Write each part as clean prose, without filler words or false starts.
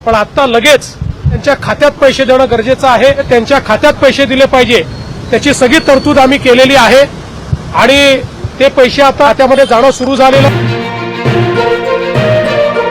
पण आता लगेच त्यांच्या खात्यात पैसे देणं गरजेचं आहे। त्यांच्या खात्यात पैसे दिले पाहिजे त्याची सगळी तरतूद आम्ही केलेली आहे आणि ते पैसे आता खात्यामध्ये जाणं सुरू झालेलं आहे।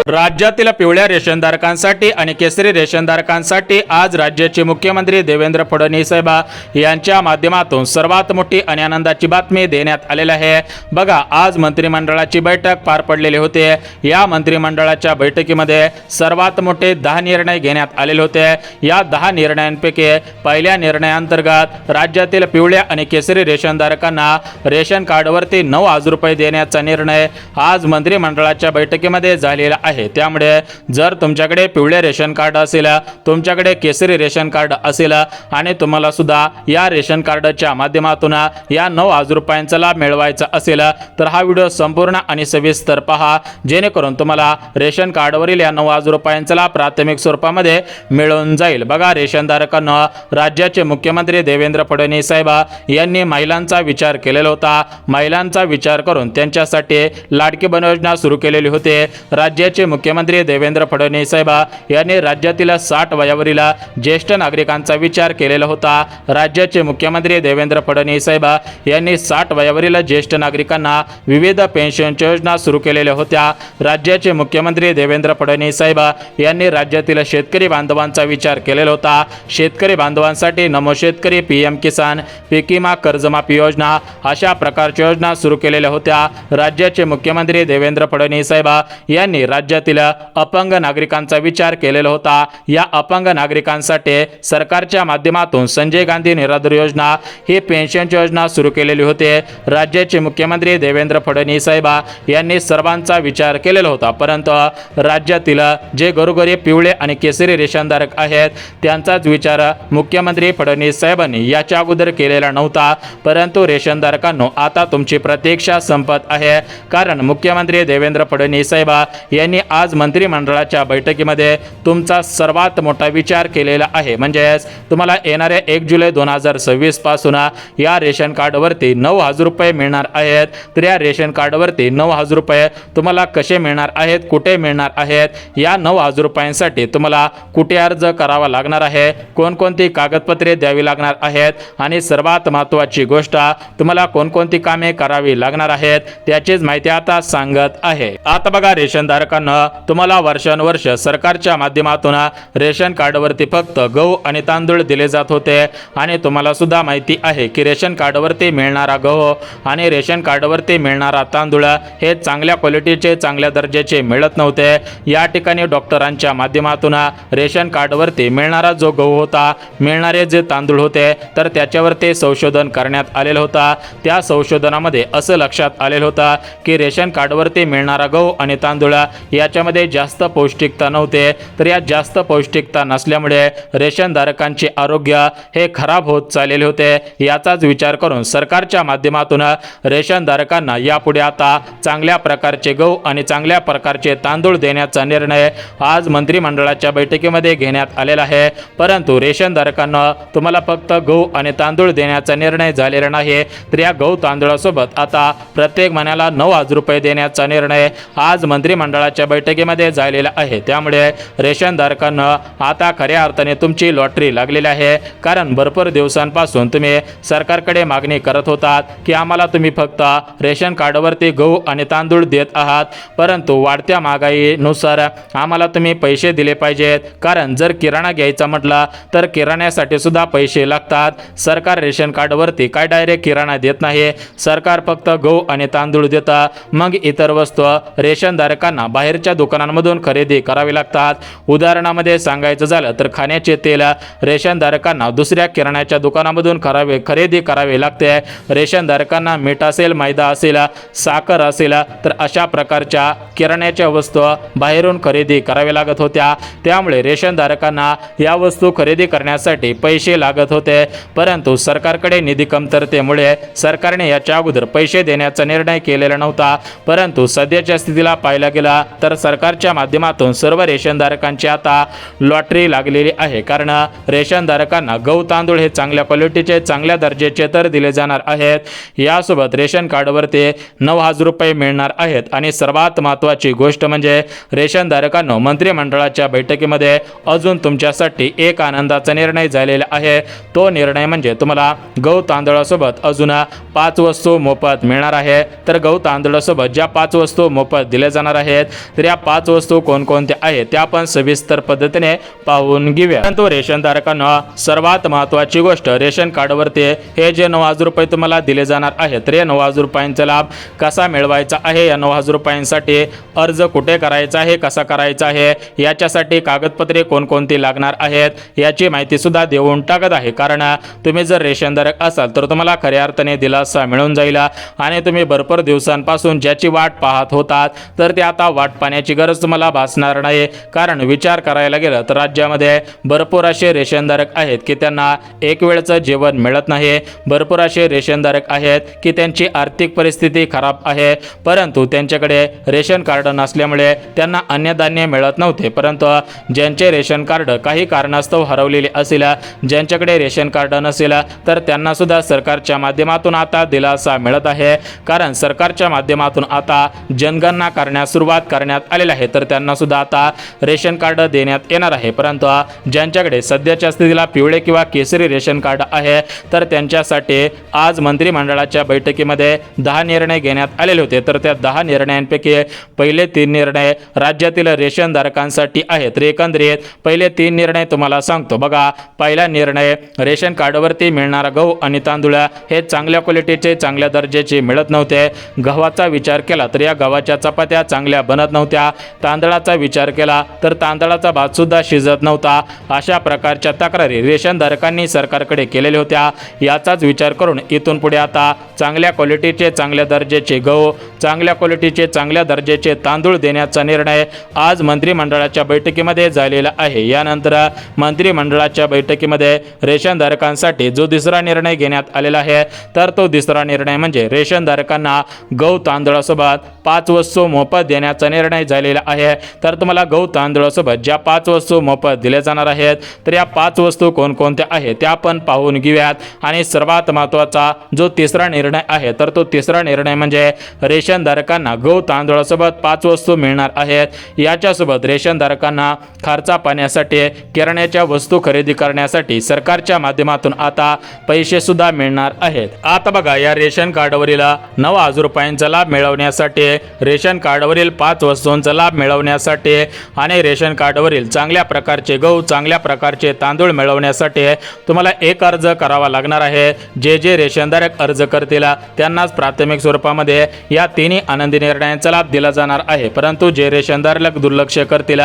राज्यातील पिवळ्या रेशनधारकांसाठी आणि केसरी रेशनधारकांसाठी आज राज्याचे मुख्यमंत्री देवेंद्र फडणवीस साहेब यांच्या माध्यमातून सर्वात मोठी आणि आनंदाची बातमी देण्यात आलेली आहे। बघा, आज मंत्रिमंडळाची बैठक पार पडलेली होती। या मंत्रिमंडळाच्या बैठकीमध्ये सर्वात मोठे 10 निर्णय घेण्यात आलेले होते। या 10 निर्णयांपैकी पहिल्या निर्णयाअंतर्गत राज्यातील पिवळ्या आणि केसरी रेशनधारकांना रेशन कार्डवरती 9,000 रुपये देण्याचा निर्णय आज मंत्रिमंडळाच्या बैठकीमध्ये झालेला आहे। त्यामुळे जर तुमच्याकडे पिवळे रेशन कार्ड असेल, तुमच्याकडे केसरी रेशन कार्ड असेल आणि तुम्हाला सुद्धा या रेशन कार्डच्या माध्यमातून या 9,000 रुपयांचा लाभ मिळवायचा असेल तर हा व्हिडिओ संपूर्ण आणि सविस्तर पहा, जेणेकरून तुम्हाला रेशन कार्डवरील या 9,000 रुपयांचा लाभ प्राथमिक स्वरूपामध्ये मिळून जाईल। बघा, रेशनधारकांना राज्याचे मुख्यमंत्री देवेंद्र फडणवीस साहेब यांनी महिलांचा विचार केलेला होता। महिलांचा विचार करून त्यांच्यासाठी लाडकी बहीण योजना सुरू केलेली होती। राज्याचे मुख्यमंत्री देवेंद्र फडणवीस साहेब यांनी राज्यातील 60 वयावरील ज्येष्ठ नागरिकांचा विचार केलेला होता। राज्याचे मुख्यमंत्री देवेंद्र फडणवीस साहेब यांनी 60 वयावरील ज्येष्ठ नागरिकांना विविध पेन्शन योजना सुरू केलेल्या होत्या। राज्याचे मुख्यमंत्री देवेंद्र फडणवीस साहेब यांनी राज्यातील शेतकरी बांधवांचा विचार केलेला होता। शेतकरी बांधवांसाठी नमो शेतकरी, पीएम किसान, पीक विमा, कर्जमाफी योजना अशा प्रकारच्या योजना सुरू केलेल्या होत्या। राज्याचे मुख्यमंत्री देवेंद्र फडणवीस साहेब यांनी राज्यातील अपंग नागरिकांचा विचार केलेला होता। या अपंग नागरिकांसाठी सरकारच्या माध्यमातून संजय गांधी निराधार योजना ही पेन्शन योजना सुरू केलेली होती। राज्याचे मुख्यमंत्री देवेंद्र फडणवीस साहेब यांनी सर्वांचा विचार केलेला होता, परंतु राज्यातील जे गरोगरीब पिवळे आणि केसरी रेशनधारक आहेत त्यांचाच विचार मुख्यमंत्री फडणवीस साहेबांनी याच्या अगोदर केलेला नव्हता। परंतु रेशनधारकांनो, आता तुमची प्रतीक्षा संपत आहे, कारण मुख्यमंत्री देवेंद्र फडणवीस साहेब यांनी आज मंत्रिमंडळाच्या बैठकीमध्ये तुमचा सर्वात मोठा विचार केलेला आहे। म्हणजे तुम्हाला येणाऱ्या 1 जुलै 2026 पासून या रेशन कार्डवरती 9,000 रुपये मिळणार आहेत। तर या रेशन कार्डवरती 9,000 रुपये तुम्हाला कसे मिळणार आहेत, कुठे मिळणार आहेत, या 9,000 रुपयांसाठी तुम्हाला कुठे अर्ज करावा लागणार आहे, कोणकोणती कागदपत्रे द्यावी लागणार आहेत आणि सर्वात महत्त्वाची गोष्ट, तुम्हाला कोणकोणती कामे करावी लागणार आहेत त्याचीच माहिती आता सांगत आहे। आता बघा, रेशनधारकांना तुम्हाला वर्षानुवर्ष सरकारच्या माध्यमातून रेशन कार्डवरती फक्त गहू आणि तांदूळ दिले जात होते आणि तुम्हाला सुद्धा माहिती आहे की रेशन कार्डवरती मिळणारा गहू आणि रेशन कार्डवरती मिळणारा तांदूळ हे चांगल्या क्वालिटीचे, चांगल्या दर्जाचे मिळत नव्हते। या ठिकाणी डॉक्टरांच्या माध्यमातून रेशन कार्डवरती मिळणारा जो गहू होता, मिळणारे जे तांदूळ होते, तर त्याच्यावरती संशोधन करण्यात आलेलं होतं। त्या संशोधनामध्ये असं लक्षात आलेलं होतं की रेशन कार्डवरती मिळणारा गहू आणि तांदूळ याच्यामध्ये जास्त पौष्टिकता नव्हते। तर या जास्त पौष्टिकता नसल्यामुळे रेशनधारकांचे आरोग्य हे खराब होत चाललेले होते। याचाच विचार करून सरकारच्या माध्यमातून रेशनधारकांना यापुढे आता चांगल्या प्रकारचे गहू आणि चांगल्या प्रकारचे तांदूळ देण्याचा निर्णय आज मंत्रिमंडळाच्या बैठकीमध्ये घेण्यात आलेला आहे। परंतु रेशनधारकांना तुम्हाला फक्त गहू आणि तांदूळ देण्याचा निर्णय झालेला नाही, तर या गहू तांदूळासोबत आता प्रत्येक महिन्याला 9,000 रुपये देण्याचा निर्णय आज मंत्रिमंडळाच्या बैठकीमध्ये झालेला आहे। त्यामुळे रेशनधारकांना आता खऱ्या अर्थाने तुमची लॉटरी लागलेली आहे, कारण भरपूर दिवसांपासून तुम्ही सरकारकडे मागणी करत होतात की आम्हाला तुम्ही फक्त रेशन कार्डवरती गहू आणि तांदूळ देत आहात, परंतु वाढत्या महागाईनुसार आम्हाला तुम्ही पैसे दिले पाहिजेत, कारण जर किराणा घ्यायचा म्हटला तर किराण्यासाठी सुद्धा पैसे लागतात। सरकार रेशन कार्डवरती काय डायरेक्ट किराणा देत नाही, सरकार फक्त गहू आणि तांदूळ देतं, मग इतर वस्तू रेशनधारकांना बाहेरच्या दुकानांमधून खरेदी करावी लागतात। उदाहरणामध्ये सांगायचं झालं तर खाण्याचे तेल रेशनधारकांना दुसऱ्या किराण्याच्या दुकानामधून खरेदी करावे लागते। रेशनधारकांना मीठ असेल, मैदा असेल, साखर असेल, तर अशा प्रकारच्या किराण्याच्या वस्तू बाहेरून खरेदी कराव्या लागत होत्या। त्यामुळे रेशनधारकांना या वस्तू खरेदी करण्यासाठी पैसे लागत होते, परंतु सरकारकडे निधी कमतरतेमुळे सरकारने याच्या अगोदर पैसे देण्याचा निर्णय केलेला नव्हता। परंतु सध्याच्या स्थितीला पाहायला गेला तर तर सरकारच्या माध्यमातून सर्व रेशनधारकांची आता लॉटरी लागलेली आहे. कारण रेशनधारकांना गहू तांदूळ हे चांगल्या क्वालिटीचे चांगल्या दर्जाचे तर दिले जाणार आहेत. यासोबत रेशन कार्डवरती 9,000 रुपये मिळणार आहेत. आणि सर्वात महत्त्वाची गोष्ट म्हणजे रेशनधारकांनो, मंत्रिमंडळाच्या बैठकीमध्ये अजून तुमच्यासाठी एक आनंदाचा निर्णय झालेला आहे. तो निर्णय म्हणजे तुम्हाला गहू तांदळासोबत अजून 5 वस्तू मोफत मिळणार आहे. तर गहू तांदळासोबत ज्या 5 वस्तू मोफत दिल्या जाणार आहेत, तर या 5 वस्तू कोणकोणत्या आहेत त्या आपण सविस्तर पद्धतीने पाहून घेऊया. परंतु रेशनधारकांना सर्वात महत्त्वाची गोष्ट, रेशन कार्डवरती हे जे 9,000 रुपये तुम्हाला दिले जाणार आहेत, तर या 9,000 रुपयांचा लाभ कसा मिळवायचा आहे, या 9,000 रुपयांसाठी अर्ज कुठे करायचा आहे, कसा करायचा आहे, याच्यासाठी कागदपत्रे कोणकोणती लागणार आहेत याची माहिती सुद्धा देऊन टाकत आहे. कारण तुम्ही जर रेशनधारक असाल तर तुम्हाला खऱ्या अर्थाने दिलासा मिळून जाईल. आणि तुम्ही भरपूर दिवसांपासून ज्याची वाट पाहत होतात, तर ते आता वाट पाहण्याची गरज तुम्हाला भासणार नाही. कारण विचार करायला गेलं तर राज्यामध्ये भरपूर असे रेशनधारक आहेत की त्यांना एक वेळचं जेवण मिळत नाही. भरपूर असे रेशनधारक आहेत की त्यांची आर्थिक परिस्थिती खराब आहे, परंतु त्यांच्याकडे रेशन कार्ड नसल्यामुळे त्यांना अन्नधान्य मिळत नव्हते. परंतु ज्यांचे रेशन कार्ड काही कारणास्तव हरवलेले असेल, ज्यांच्याकडे रेशन कार्ड नसेल, तर त्यांना सुद्धा सरकारच्या माध्यमातून आता दिलासा मिळत आहे. कारण सरकारच्या माध्यमातून आता जनगणना करण्यास सुरुवात करण्यात आलेली आहे, तर त्यांना सुद्धा आता रेशन कार्ड देण्यात येणार आहे. परंतु ज्यांच्याकडे सध्याच्या स्थितीला पिवळे किंवा केसरी रेशन कार्ड आहे, तर त्यांच्यासाठी आज मंत्रिमंडळाच्या बैठकीमध्ये 10 निर्णय घेण्यात आलेले होते. तर त्या 10 निर्णयांपैकी पहिले 3 निर्णय राज्यातील रेशनधारकांसाठी आहेत. तर एकंदरीत पहिले 3 निर्णय तुम्हाला सांगतो बघा. पहिला निर्णय, रेशन कार्डवरती मिळणारा गहू आणि तांदूळ हे चांगल्या क्वालिटीचे चांगल्या दर्जाचे मिळत नव्हते. गव्हाचा विचार केला तर या गव्हाच्या चपात्या चांगल्या बनत नव्हत्या. तांदळाचा विचार केला तर तांदळाचा भात सुद्धा शिजत नव्हता. अशा प्रकारच्या तक्रारी रेशनधारकांनी सरकारकडे केलेल्या होत्या. याचाच विचार करून इथून पुढे आता चांगल्या क्वालिटीचे चांगल्या दर्जाचे गहू, चांगल्या क्वालिटीचे चांगल्या दर्जाचे तांदूळ देण्याचा निर्णय आज मंत्रिमंडळाच्या बैठकीमध्ये झालेला आहे. यानंतर मंत्रिमंडळाच्या बैठकीमध्ये रेशनधारकांसाठी जो दुसरा निर्णय घेण्यात आलेला आहे, तर तो दुसरा निर्णय म्हणजे रेशनधारकांना गहू तांदळासोबत 5 वस्तू मोफत देण्याचा निर्णय झालेला आहे. तर तुम्हाला गहू तांदळासोबत ज्या 5 वस्तू मोफत दिल्या जाणार आहेत, तर या 5 वस्तू कोणकोणत्या आहेत त्या आपण पाहून घेऊयात. आणि सर्वात महत्त्वाचा जो तिसरा निर्णय आहे, तर तो तिसरा निर्णय म्हणजे रेशनधारकांना गहू तांदळासोबत 5 वस्तू मिळणार आहेत. याच्यासोबत रेशनधारकांना खर्चा पाण्यासाठी, किराण्याच्या वस्तू खरेदी करण्यासाठी सरकारच्या माध्यमातून आता पैसे सुद्धा मिळणार आहेत. आता बघा, या रेशन कार्डवरील 9,000 रुपयांचा लाभ मिळवण्यासाठी, रेशन कार्डवरील 5 वस्तूंचा लाभ मिळवण्यासाठी आणि रेशन कार्डवरील चांगल्या प्रकारचे गहू, चांगल्या प्रकारचे तांदूळ मिळवण्यासाठी तुम्हाला एक अर्ज करावा लागणार आहे. जे रेशनधारक अर्ज करतील त्यांनाच प्राथमिक स्वरूपामध्ये या 3 आनंदी निर्णयांचा लाभ दिला जाणार आहे. परंतु जे रेशनधारक दुर्लक्ष करतील,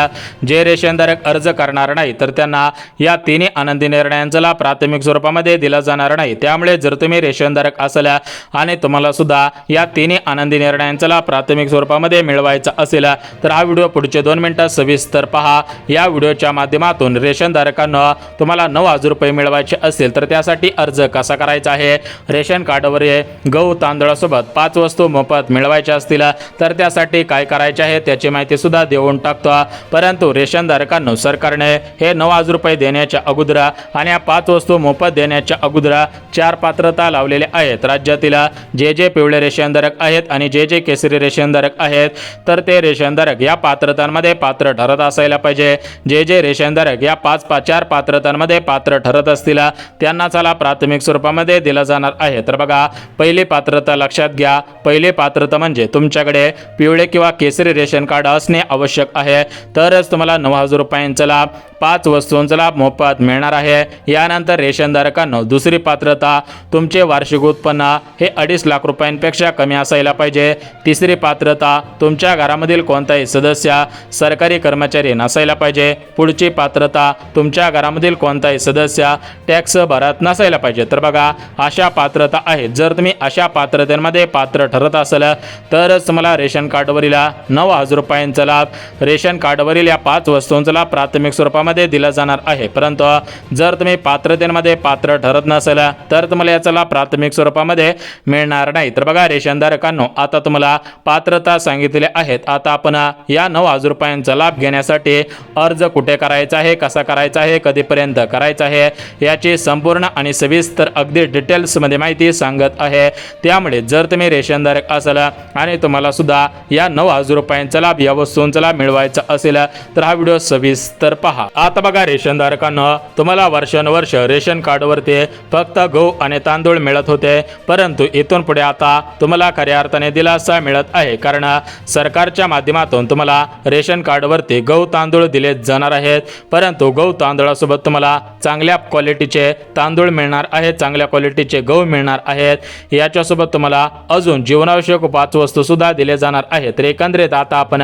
जे रेशनधारक अर्ज करणार नाही, तर त्यांना या 3 आनंदी निर्णयांचा लाभ प्राथमिक स्वरूपामध्ये दिला जाणार नाही. त्यामुळे जर तुम्ही रेशनधारक असाल आणि तुम्हाला सुद्धा या 3 आनंदी निर्णयांचा लाभ प्राथमिक स्वरूपामध्ये मिळवायचा असेल, तर हा व्हिडिओ पुढचे 2 मिनिटात सविस्तर पहा. या व्हिडिओच्या माध्यमातून रेशनधारकांना तुम्हाला 9,000 रुपये मिळवायचे असेल तर त्यासाठी अर्ज कसा करायचा आहे, रेशन कार्डवर गहू तांदळासोबत 5 वस्तू मोफत मिळवायच्या असतील तर त्यासाठी काय करायचे आहे त्याची माहिती सुद्धा देऊन टाकतो. परंतु रेशनधारकांना सरकारने हे 9,000 रुपये देण्याच्या अगोदर आणि या 5 वस्तू मोफत देण्याच्या अगोदर 4 पात्रता लावलेले आहेत. राज्यातील जे पिवळे रेशनधारक आहेत आणि जे केसरी रेशनधारक आहेत, तर ते रेशनधारक या पात्रतांमध्ये पात्र ठरत असायला पाहिजे. जे रेशनधारक या 4 पात्रतांमध्ये पात्र ठरत असतील त्यांना चला प्राथमिक स्वरूपामध्ये दिला जाणार आहे. तर बघा, पहिली पात्रता लक्षात घ्या. पहिली पात्रता म्हणजे तुमच्याकडे पिवळे किंवा केसरी रेशन कार्ड असणे आवश्यक आहे, तरच तुम्हाला 9,000 रुपयांचा लाभ, 5 वस्तूंचा लाभ मोफत मिळणार आहे. यानंतर रेशनधारकांना दुसरी पात्रता, तुमचे वार्षिक उत्पन्न हे 2.5 लाख रुपयांपेक्षा कमी असायला पाहिजे. तिसरी पात्रता, तुमच्या घरामधील कोणताही सदस्य सरकारी कर्मचारी नसायला पाहिजे. पुढची पात्रता, तुमच्या घरामधील कोणताही सदस्य टॅक्स भरत नसायला पाहिजे. तर बघा, अशा पात्रता आहेत. जर तुम्ही अशा पात्रतेमध्ये पात्र ठरत असाल तरच तुम्हाला रेशन कार्डवरील 9,000 रुपयांचा लाभ रेशन कार्डवरील या 5 वस्तूंचा लाभ प्राथमिक स्वरूपामध्ये दिला जाणार आहे। परंतु जर तुम्ही पात्रतेमध्ये पात्र ठरत नसेल तर तुम्हाला याचा लाभ प्राथमिक स्वरूपामध्ये मिळणार नाही। तर बघा रेशनधारकांनो, आता तुम्हाला पात्रता सांगितलेल्या आहेत। आता आपण या 9,000 रुपयांचा लाभ घेण्यासाठी अर्ज कुठे करायचा आहे, कसा करायचा आहे, कधीपर्यंत करायचा आहे याची संपूर्ण आणि सविस्तर अगदी डिटेल्समध्ये माहिती सांगत आहे। त्यामुळे जर तुम्ही रेशनधारक असाल आणि तुम्हाला सुद्धा या 9,000 रुपयांचा लाभ या वस्तूंचा लाभ मिळवायचा असेल तर हा व्हिडिओ सविस्तर पहा। आता बघा रेशनधारकांना, तुम्हाला वर्षानुवर्ष रेशन कार्डवरती फक्त गहू आणि तांदूळ मिळत होते, परंतु इथून पुढे आता तुम्हाला खऱ्या अर्थाने दिलासा मिळत आहे। कारण सरकारच्या माध्यमातून तुम्हाला रेशन कार्डवरती गहू तांदूळ दिले जाणार आहेत, परंतु गहू तांदूळासोबत तुम्हाला चांगल्या क्वालिटीचे तांदूळ मिळणार आहेत, चांगल्या क्वालिटीचे गहू मिळणार आहेत। याच्यासोबत तुम्हाला अजून जीवनावश्यक 5 वस्तू सुद्धा दिले जाणार आहेत। तर एकंदरीत आता आपण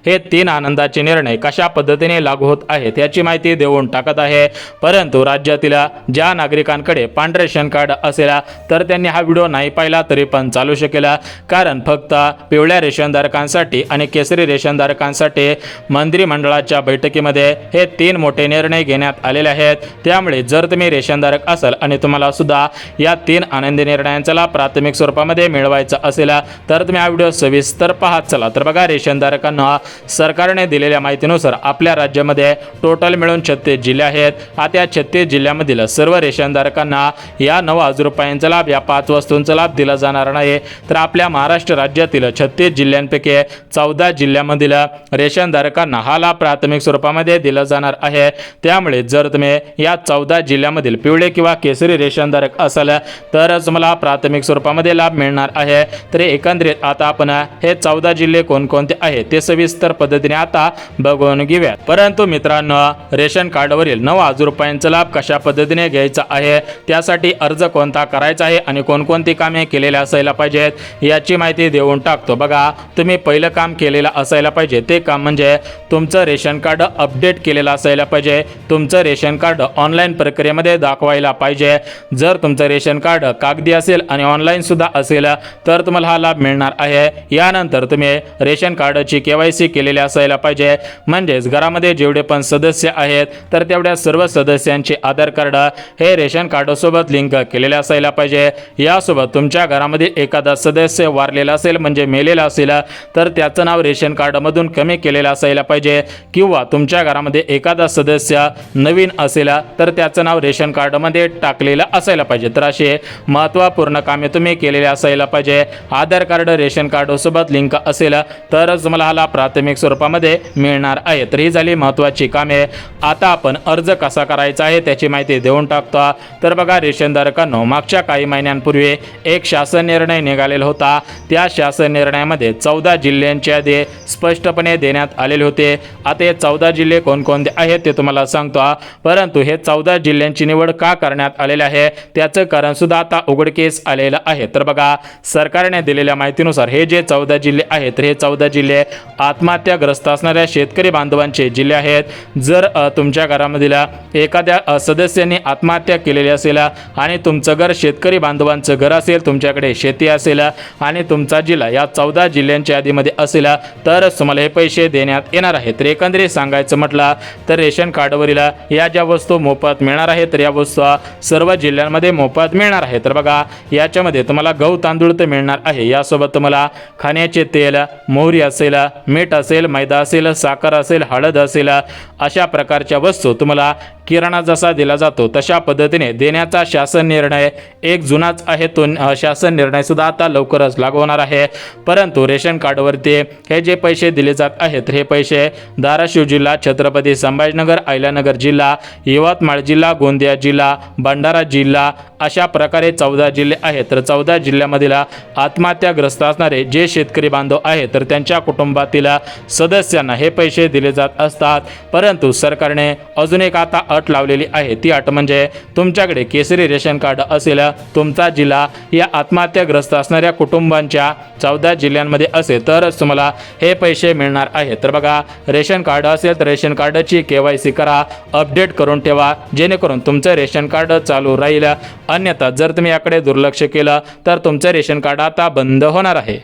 हे 3 आनंदाचे निर्णय कशा पद्धतीने लागू होत आहेत याची माहिती देऊन टाकत आहे। परंतु राज्यातील ज्या नागरिकांकडे पांढरे रेशन कार्ड असेल तर त्यांनी हा व्हिडिओ नाही पाहिला तरी पण चालू शकेल, कारण फक्त पिवळ्या रेशनधारकांसाठी आणि केसरी रेशनधारकांसाठी मंत्रिमंडळाच्या बैठकीमध्ये हे 3 मोठे निर्णय घेण्यात आलेले आहेत। त्यामुळे जर तुम्ही रेशनधारक असाल आणि तुम्हाला सुद्धा या 3 आनंदी निर्णयांचा लाभ प्राथमिक स्वरूपामध्ये मिळवायचा असेल तर तुम्ही हा व्हिडिओ सविस्तर पाहत चला। तर बघा रेशनधारकांना, सरकारने दिलेल्या माहितीनुसार आपल्या राज्यामध्ये टोटल मिळून 36 जिल्हे आहेत। आता या 36 जिल्ह्यामधील सर्व रेशनधारकांना या 9,000 रुपयांचा लाभ या 5 वस्तूंचा लाभ दिला जाणार नाही। तर आपल्या महाराष्ट्र राज्यातील 36 जिल्ह्यांपैकी 14 जिल्ह्यामधील रेशनधारकांना हा लाभ प्राथमिक स्वरूपामध्ये दिला जाणार आहे। त्यामुळे जर तुम्ही या 14 जिल्ह्यामधील पिवळे किंवा केसरी रेशनधारक असाल तरच तुम्हाला प्राथमिक स्वरूपामध्ये लाभ मिळणार आहे। तर एकंदरीत आता आपण हे 14 जिल्हे कोणकोणते आहेत ते सविस्तर पद्धतीने आता बघून घेऊया। परंतु मित्रांनो, रेशन कार्डवरील 9,000 रुपयांचा लाभ कशा पद्धतीने घ्यायचा आहे, त्यासाठी अर्ज कोणता करायचा आहे आणि कोणकोणती कामे केलेली असायला पाहिजेत याची माहिती देऊन टाकतो। बघा, तुम्ही पहिलं काम केलेलं असायला पाहिजे ते काम म्हणजे तुमचं रेशन कार्ड अपडेट केलेलं असायला पाहिजे। तुमचं रेशन कार्ड ऑनलाईन प्रक्रियेमध्ये दाखवायला पाहिजे। जर तुमचं रेशन कार्ड कागदी असेल आणि ऑनलाईन सुद्धा असेल तर तुम्हाला हा लाभ मिळणार आहे। यानंतर तुम्ही रेशन कार्डची KYC केलेली असायला पाहिजे, म्हणजेच घरामध्ये जेवढे पण सदस्य आहेत तर तेवढ्या सर्व सदस्यांचे आधार कार्ड हे रेशन कार्डसोबत लिंक केलेले असायला पाहिजे। यासोबत तुमच्या घरामध्ये एखादा सदस्य वारलेला असेल म्हणजे मेलेला असेल तर त्याचं नाव रेशन कार्डमधून कमी केलेलं असायला पाहिजे, किंवा तुमच्या घरामध्ये एखादा सदस्य नवीन असेल तर त्याचं नाव रेशन कार्डमध्ये टाकलेलं असायला पाहिजे। तर असे महत्त्वपूर्ण कामे तुम्ही केलेले असायला पाहिजे। आधार कार्ड रेशन कार्डसोबत लिंक असेल तरच तुम्हाला हा लाभ प्राथमिक स्वरूपामध्ये मिळणार आहे। तर ही झाली महत्त्वाची कामे। आता आपण अर्ज कसा करायचा आहे त्याची माहिती देऊन टाकतो। तर बघा रेशनधारकांनो, मागच्या काही महिन्यांपूर्वी एक शासन निर्णय निघालेला होता। त्या शासन निर्णयामध्ये 14 जिल्ह्यांची यादी स्पष्टपणे देण्यात आलेले होते। आता हे 14 जिल्हे कोणकोणते आहेत ते तुम्हाला सांगतो, परंतु हे 14 जिल्ह्यांची निवड का करण्यात आलेली आहे त्याचं कारण सुद्धा आता उघडकीस आलेलं आहे। तर बघा, सरकारने दिलेल्या माहितीनुसार हे जे 14 जिल्हे आहेत तर हे 14 जिल्हे आत्महत्याग्रस्त असणाऱ्या शेतकरी बांधवांचे जिल्हे आहेत। जर तुमच्या घरामधील एखाद्या सदस्यांनी आत्महत्या केलेली असेल आणि तुमचं घर शेतकरी बांधवांचं घर असेल, तुमच्याकडे शेती असेल आणि तुमचा जिल्हा या 14 जिल्ह्यांच्या यादीमध्ये असेल तरच तुम्हाला हे पैसे देण्यात येणार आहेत। तर एकंदरीत सांगायचं म्हटलं तर रेशन कार्डवरील या ज्या वस्तू मोफत मिळणार आहेत तर या वस्तू सर्व जिल्ह्यांमध्ये मोफत मिळणार आहेत। तर बघा, याच्यामध्ये तुम्हाला गहू तांदूळ तर मिळणार आहे, यासोबत तुम्हाला खाण्याचे तेल, मोहरी असेल, मीठ असेल, मैदा असेल, साखर असेल, हळद असेल, अशा प्रकारच्या वस्तू तुम्हाला किराणा जसा दिला जातो तशा पद्धतीने देण्याचा शासन निर्णय एक जुनाच आहे। तो शासन निर्णय सुद्धा आता लवकरच लागू होणार आहे। परंतु रेशन कार्डवरती हे जे पैसे दिले जात आहेत हे पैसे धाराशिव जिल्हा, छत्रपती संभाजीनगर, अहिल्यानगर जिल्हा, यवतमाळ जिल्हा, गोंदिया जिल्हा, भंडारा जिल्हा अशा प्रकारे 14 जिल्हे आहेत। तर 14 जिल्ह्यामधील आत्महत्याग्रस्त असणारे जे शेतकरी बांधव आहेत तर त्यांच्या कुटुंबातील सदस्यांना हे पैसे दिले जात असतात। परंतु सरकारने अजून एक आता अट लावलेली आहे। ती अट म्हणजे तुमच्याकडे केसरी रेशन कार्ड असेल, तुमचा जिल्हा या आत्महत्याग्रस्त असणाऱ्या कुटुंबांच्या 14 जिल्ह्यांमध्ये असेल तरच तुम्हाला हे पैसे मिळणार आहेत। तर बघा, रेशन कार्ड असेल तर रेशन कार्डची KYC करा, अपडेट करून ठेवा, जेणेकरून तुमचं रेशन कार्ड चालू राहील। अन्यथा जर तुम्ही याकडे दुर्लक्ष केलं तर तुमचं रेशन कार्ड आता बंद होणार आहे.